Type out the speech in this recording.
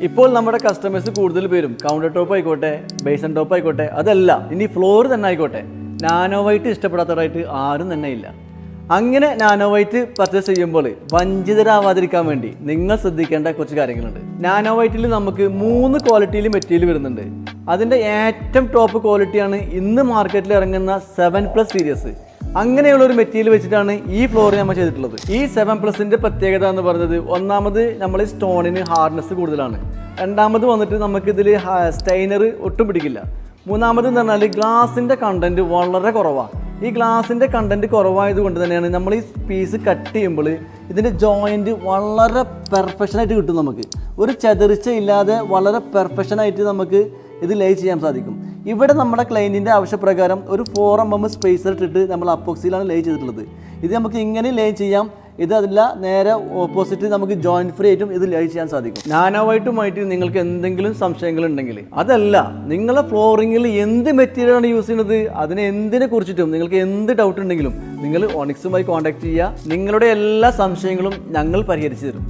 ഇപ്പോൾ നമ്മുടെ കസ്റ്റമേഴ്സ് കൂടുതൽ പേരും കൗണ്ടർ ടോപ്പ് ആയിക്കോട്ടെ ബേസൻ ടോപ്പ് ആയിക്കോട്ടെ അതല്ല ഇനി ഫ്ലോർ തന്നെ ആയിക്കോട്ടെ നാനോ വൈറ്റ് ഇഷ്ടപ്പെടാത്തവരായിട്ട് ആരും തന്നെ ഇല്ല. അങ്ങനെ നാനോ വൈറ്റ് പർച്ചേസ് ചെയ്യുമ്പോൾ വഞ്ചിതരാവാതിരിക്കാൻ വേണ്ടി നിങ്ങൾ ശ്രദ്ധിക്കേണ്ട കുറച്ച് കാര്യങ്ങളുണ്ട്. നാനോ വൈറ്റിൽ നമുക്ക് 3 ക്വാളിറ്റിയിൽ മെറ്റീരിയൽ വരുന്നുണ്ട്. അതിൻ്റെ ഏറ്റവും ടോപ്പ് ക്വാളിറ്റിയാണ് ഇന്ന് മാർക്കറ്റിൽ ഇറങ്ങുന്ന 7+ സീരീസ്. അങ്ങനെയുള്ള ഒരു മെറ്റീരിയൽ വെച്ചിട്ടാണ് ഈ ഫ്ലോർ നമ്മൾ ചെയ്തിട്ടുള്ളത്. ഈ 7+ന്റെ പ്രത്യേകത എന്ന് പറയുന്നത്, ഒന്നാമത് നമ്മൾ സ്റ്റോണിന് ഹാർഡ്നെസ് കൂടുതലാണ്. രണ്ടാമത് വന്നിട്ട് നമുക്കിതിൽ സ്റ്റൈനർ ഒട്ടും പിടിക്കില്ല. മൂന്നാമത് എന്ന് പറഞ്ഞാൽ ഗ്ലാസിൻ്റെ കണ്ടൻറ്റ് വളരെ കുറവാണ്. ഈ ഗ്ലാസിൻ്റെ കണ്ടൻറ്റ് കുറവായത് കൊണ്ട് തന്നെയാണ് നമ്മൾ ഈ പീസ് കട്ട് ചെയ്യുമ്പോൾ ഇതിൻ്റെ ജോയിൻറ്റ് വളരെ പെർഫെക്ഷനായിട്ട് കിട്ടും. നമുക്ക് ഒരു ചതറിച്ച ഇല്ലാതെ വളരെ പെർഫെക്ഷനായിട്ട് നമുക്ക് ഇത് ലേ ചെയ്യാൻ സാധിക്കും. ഇവിടെ നമ്മുടെ ക്ലയൻറ്റിൻ്റെ ആവശ്യപ്രകാരം ഒരു 4 mm സ്പേസർ ഇട്ടിട്ട് നമ്മൾ അപ്പോക്സിയിലാണ് ലേ ചെയ്തിട്ടുള്ളത്. ഇത് നമുക്ക് ഇങ്ങനെ ലേ ചെയ്യാം. ഇത് അതില്ല, നേരെ ഓപ്പോസിറ്റ് നമുക്ക് ജോയിൻറ്റ് ഫ്രീ ആയിട്ടും ഇത് ലേ ചെയ്യാൻ സാധിക്കും. നാനോ വൈറ്റുമായിട്ട് നിങ്ങൾക്ക് എന്തെങ്കിലും സംശയങ്ങളുണ്ടെങ്കിൽ, അതല്ല നിങ്ങളെ ഫ്ലോറിങ്ങിൽ എന്ത് മെറ്റീരിയലാണ് യൂസ് ചെയ്യുന്നത്, അതിനെ എന്തിനെ കുറിച്ചിട്ടും നിങ്ങൾക്ക് എന്ത് ഡൗട്ട് ഉണ്ടെങ്കിലും നിങ്ങൾ ഓണിക്സുമായി കോൺടാക്ട് ചെയ്യുക. നിങ്ങളുടെ എല്ലാ സംശയങ്ങളും ഞങ്ങൾ പരിഹരിച്ചു തരും.